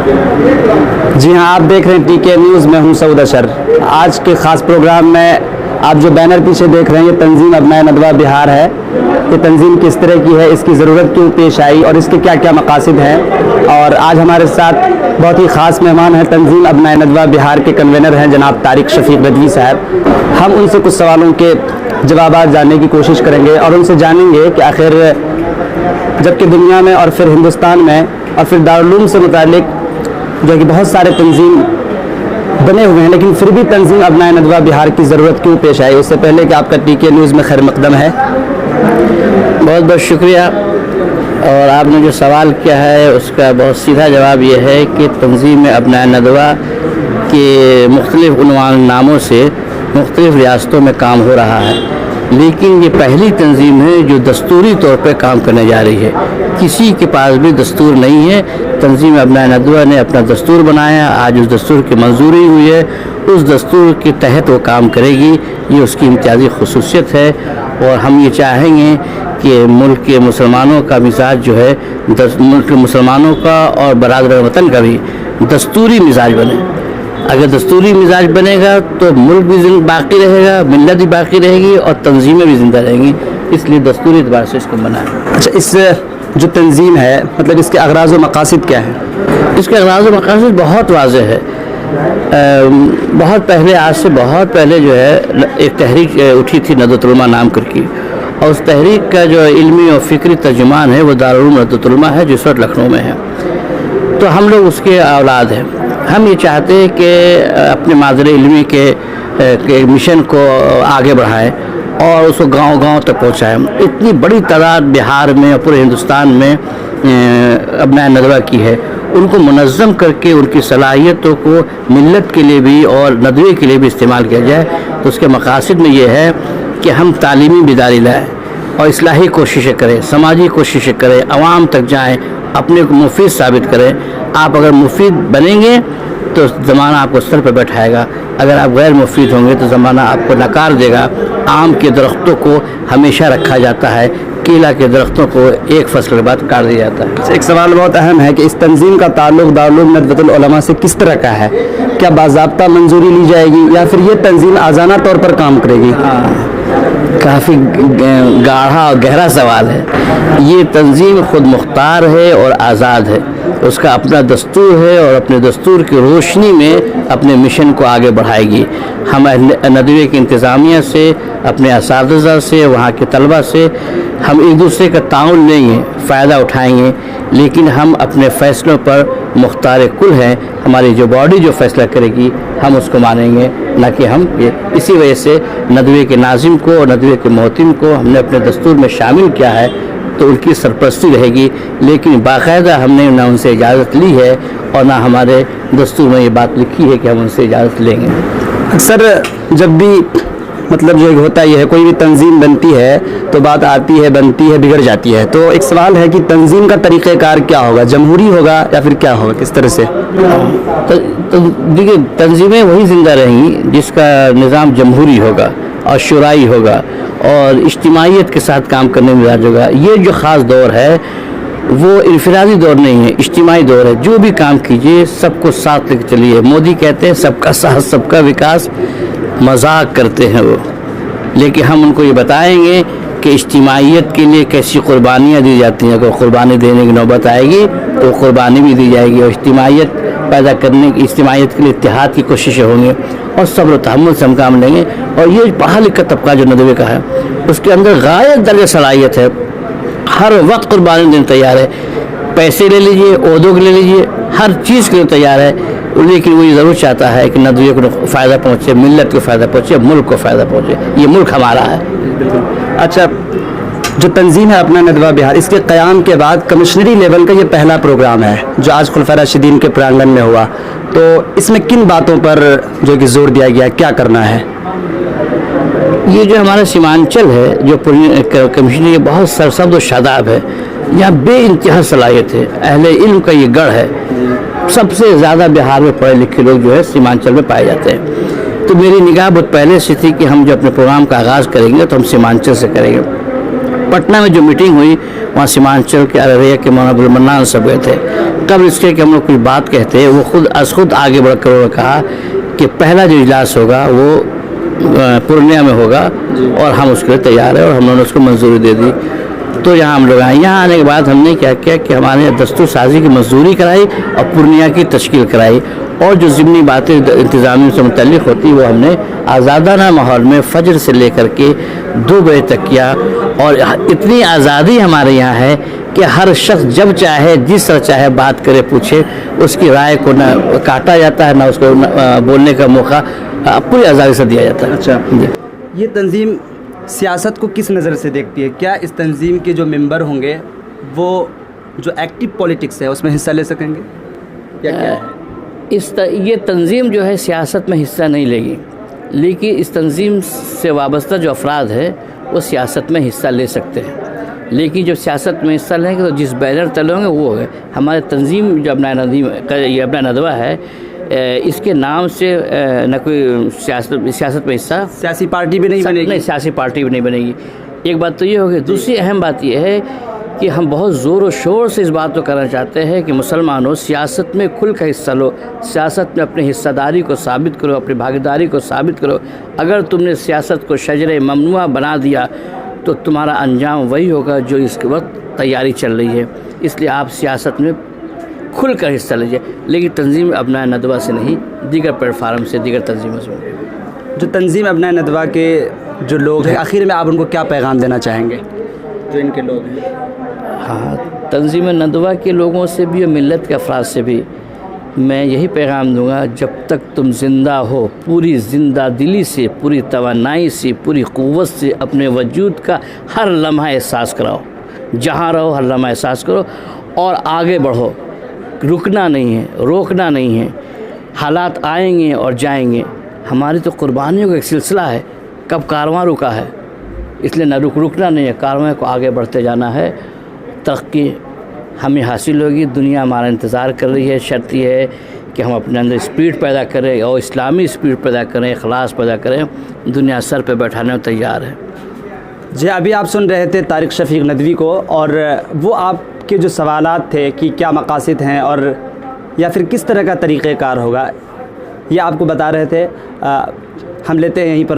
जी हाँ, आप देख रहे हैं टीके न्यूज़। मैं हूं सऊद अशर। आज के ख़ास प्रोग्राम में आप जो बैनर पीछे देख रहे हैं, ये तंजीम अबनाए नदवा बिहार है। ये तंजीम किस तरह की है, इसकी ज़रूरत क्यों पेश आई और इसके क्या क्या मकासद हैं। और आज हमारे साथ बहुत ही ख़ास मेहमान हैं, तंजीम अबनाए नदवा बिहार के कन्वेनर हैं जनाब तारिक शफीक रजवी साहब। हम उनसे कुछ सवालों के जवाब जानने की कोशिश करेंगे और उनसे जानेंगे कि आखिर जबकि दुनिया में और फिर हिंदुस्तान में और फिर दारुल उलूम से मुतालिक जो कि बहुत सारे तंजीम बने हुए हैं, लेकिन फिर भी तंजीम अबनाए नदवा बिहार की ज़रूरत क्यों पेश आई। उससे पहले कि आपका टीके न्यूज़ में खैर मकदम है। बहुत बहुत शुक्रिया। और आपने जो सवाल किया है उसका बहुत सीधा जवाब ये है कि तंजीम अबनाए नदवा के मुख्तलिफ़ उन्वान नामों से मुख्तलिफ़ रियासतों में काम हो रहा है, लेकिन ये पहली तंजीम है जो दस्तूरी तौर पर काम करने जा रही है। किसी के पास भी दस्तूर नहीं है। तंजीम अबनाए नदवा ने अपना दस्तूर बनाया, आज उस दस्तूर की मंजूरी हुई है, उस दस्तूर के तहत वो काम करेगी। ये उसकी इम्तियाज़ी खुसूसियत है। और हम ये चाहेंगे कि मुल्क के मुसलमानों का मिजाज जो है, मुल्क के मुसलमानों का और बरादर वतन का भी दस्तूरी मिजाज बने। अगर दस्तूरी मिजाज बनेगा तो मुल्क भी बाकी रहेगा, मिल्लत भी बाकी रहेगी और तंजीमें भी ज़िंदा रहेंगी। इसलिए दस्तूरी एतबार से इसको बनाया। अच्छा, इस जो तंजीम है, मतलब इसके अगराज़ व मकासद क्या है? इसके अगराज़ व मकासद बहुत वाज़ेह है। बहुत पहले, आज से बहुत पहले जो है एक तहरीक उठी थी नदवतुल उलमा नाम करके, और उस तहरीक का जो इल्मी और फ़िक्री तर्जुमान है वो दारुल उलूम नदवतुल उलमा है, जो इस वक्त लखनऊ में है। तो हम लोग उसके औलाद हैं। हम ये चाहते हैं कि अपने मादरे इल्मी के मिशन को आगे बढ़ाएं और उसको गांव-गांव तक पहुंचाएं। इतनी बड़ी तादाद बिहार में और पूरे हिंदुस्तान में अबनाए नदवा की है, उनको मुनज़्ज़म करके उनकी सलाहियतों को मिल्लत के लिए भी और नदवे के लिए भी इस्तेमाल किया जाए। तो उसके मकासद में ये है कि हम तालीमी बेदारी लाएँ और इस्लाही कोशिशें करें, समाजी कोशिशें करें, आवाम तक जाएँ, अपने को मुफीद साबित करें। आप अगर मुफीद बनेंगे तो ज़माना आपको सर पर बैठाएगा, अगर आप गैर मुफीद होंगे तो ज़माना आपको नकार देगा। आम के दरख्तों को हमेशा रखा जाता है, केला के दरख्तों को एक फसल के बाद काट दिया जाता है। एक सवाल बहुत अहम है कि इस तंजीम का ताल्लुक़ दारुल उलूम नदवतुल उलमा से किस तरह का है? क्या बाज़ाब्ता मंजूरी ली जाएगी या फिर ये तंजीम आज़ाना तौर पर काम करेगी? काफ़ी गाढ़ा और गहरा सवाल है। ये तंजीम ख़ुद मुख्तार है और आज़ाद है। उसका अपना दस्तूर है और अपने दस्तूर की रोशनी में अपने मिशन को आगे बढ़ाएगी। हम नदवे की इंतज़ामिया से, अपने असातिज़ा से, वहाँ के तलबा से हम एक दूसरे का ताउन लेंगे, फ़ायदा उठाएंगे, लेकिन हम अपने फ़ैसलों पर मुख्तार कुल हैं। हमारी जो बॉडी जो फ़ैसला करेगी हम उसको मानेंगे, ना कि हम ये। इसी वजह से नदवे के नाजिम को और नदवे के मोहतिम को हमने अपने दस्तूर में शामिल किया है, तो उनकी सरपरस्ती रहेगी। लेकिन बाकायदा हमने ना उनसे इजाज़त ली है और ना हमारे दस्तूर में ये बात लिखी है कि हम उनसे इजाज़त लेंगे। अक्सर जब भी मतलब जो होता ही है, कोई भी तंजीम बनती है तो बात आती है, बनती है, बिगड़ जाती है। तो एक सवाल है कि तंजीम का तरीक़ेकार क्या होगा? जमहूरी होगा या फिर क्या होगा, किस तरह से? तो देखिए, तंजीमें वही ज़िंदा रहेंगी जिसका निज़ाम जमहूरी होगा और शुराई होगा और इज्तिमाइयत के साथ काम करने में मिजाज होगा। ये जो ख़ास दौर है वो इनफरादी दौर नहीं है, इज्तिमाई दौर है। जो भी काम कीजिए सबको साथ लेकर चलिए। मोदी कहते हैं सबका साथ सबका विकास, मजाक करते हैं वो, लेकिन हम उनको ये बताएंगे कि इज्तिमाइयत के लिए कैसी कुर्बानियाँ दी जाती हैं। अगर कुर्बानी देने की नौबत आएगी तो कुर्बानी भी दी जाएगी और इज्तिमाइयत पैदा करने की, इज्तिमाइयत के लिए इत्तेहाद की कोशिशें होंगी और सब्र तहम्मुल से हम काम लेंगे। और ये पढ़ा लिखा तबका जो नदवे का है उसके अंदर गायत दर्ज सलाहियत है, हर वक्त कुर्बानी देने तैयार है। पैसे ले लीजिए, ओहदों के ले लीजिए, हर चीज़ के लिए तैयार है, लेकिन वो ये ज़रूर चाहता है कि नदवे को फ़ायदा पहुँचे, मिल्लत को फ़ायदा पहुँचे, मुल्क को फ़ायदा पहुँचे। ये मुल्क हमारा है। अच्छा, जो तंजीम है अपना नदवा बिहार, इसके क़याम के बाद कमिश्नरी लेवल का ये पहला प्रोग्राम है जो आज खुलफा राशिदीन के प्रांगण में हुआ। तो इसमें किन बातों पर जो कि जोर दिया गया, क्या करना है? ये जो हमारा सीमांचल है, जो कमिश्नरी, ये बहुत सरसब्द और शादाब है। यहाँ बेइंतहा सलाहियत है, अहले इल्म का ये गढ़ है। सबसे ज़्यादा बिहार में पढ़े लिखे लोग जो है सीमांचल में पाए जाते हैं। तो मेरी निगाह बहुत पहले से थी कि हम जो अपने प्रोग्राम का आगाज़ करेंगे तो हम सीमांचल से करेंगे। पटना में जो मीटिंग हुई वहाँ सीमांचल के अररिया के मौलाना अब्दुल मन्नान सब गए थे। قبل اس کے کہ ہم لوگ کوئی بات کہتے ہیں، وہ خود آگے بڑھ کر انہوں نے کہا کہ پہلا جو اجلاس ہوگا وہ پورنیہ میں ہوگا اور ہم اس کے لیے تیار ہیں، اور ہم نے اس کو منظوری دے دی۔ تو یہاں ہم لوگ آئے، یہاں آنے کے بعد ہم نے کیا کیا کہ ہمارے دستور سازی کی مزدوری کرائی اور پورنیہ کی تشکیل کرائی، اور جو ضمنی باتیں انتظامیہ سے متعلق ہوتی وہ ہم نے آزادانہ ماحول میں فجر سے لے کر کے 2 بجے تک کیا، اور اتنی آزادی ہمارے یہاں ہے کہ ہر شخص جب چاہے جس طرح چاہے بات کرے پوچھے، اس کی رائے کو نہ کاٹا جاتا ہے نہ اس کو بولنے کا موقع، پوری آزادی سے دیا جاتا ہے۔ اچھا، یہ تنظیم سیاست کو کس نظر سے دیکھتی ہے؟ کیا اس تنظیم کے جو ممبر ہوں گے وہ جو ایکٹیو پولیٹکس ہے اس میں حصہ لے سکیں گے یا کیا ہے؟ یہ تنظیم جو ہے سیاست میں حصہ نہیں لے گی، لیکن اس تنظیم سے وابستہ جو افراد ہے وہ سیاست میں حصہ لے سکتے ہیں، لیکن جو سیاست میں حصہ لیں گے تو جس بینر تلے ہوں گے وہ ہے ہمارے تنظیم جو یہ ابنائے ندوہ ہے، اس کے نام سے نہ کوئی سیاست میں حصہ، سیاسی پارٹی بھی نہیں بنے گی؟ نہیں، سیاسی پارٹی بھی نہیں بنے گی۔ ایک بات تو یہ ہوگی، دوسری اہم بات یہ ہے کہ ہم بہت زور و شور سے اس بات کو کرنا چاہتے ہیں کہ مسلمانوں سیاست میں کھل کر حصہ لو، سیاست میں اپنی حصہ داری کو ثابت کرو، اپنی بھاگیداری کو ثابت کرو۔ اگر تم نے سیاست کو شجر ممنوع بنا دیا تو تمہارا انجام وہی ہوگا جو اس کے وقت تیاری چل رہی ہے، اس لیے آپ سیاست میں کھل کر حصہ لیجیے، لیکن تنظیم ابنائے ندوہ سے نہیں، دیگر پلیٹ فارم سے، دیگر تنظیموں سے۔ جو تنظیم ابنائے ندوہ کے جو لوگ ہیں، آخر میں آپ ان کو کیا پیغام دینا چاہیں گے جو ان کے لوگ ہیں؟ ہاں، تنظیم ندوہ کے لوگوں سے بھی اور ملت کے افراد سے بھی میں یہی پیغام دوں گا، جب تک تم زندہ ہو پوری زندہ دلی سے، پوری توانائی سے، پوری قوت سے اپنے وجود کا ہر لمحہ احساس کراؤ، جہاں رہو ہر لمحہ احساس کرو اور آگے بڑھو، رکنا نہیں ہے، روکنا نہیں ہے۔ حالات آئیں گے اور جائیں گے، ہماری تو قربانیوں کا ایک سلسلہ ہے، کب کارواں رکا ہے، اس لیے نہ رکنا نہیں ہے، کارواں کو آگے بڑھتے جانا ہے، ترقی ہمیں حاصل ہوگی، دنیا ہمارا انتظار کر رہی ہے۔ شرط یہ ہے کہ ہم اپنے اندر اسپرٹ پیدا کریں اور اسلامی اسپرٹ پیدا کریں، اخلاص پیدا کریں، دنیا سر پہ بیٹھانے میں تیار ہے۔ جی، ابھی آپ سن رہے تھے طارق شفیق ندوی کو، اور وہ آپ کے جو سوالات تھے کہ کیا مقاصد ہیں اور یا پھر کس طرح کا طریقہ کار ہوگا، یہ آپ کو بتا رہے تھے۔ ہم لیتے ہیں یہیں پر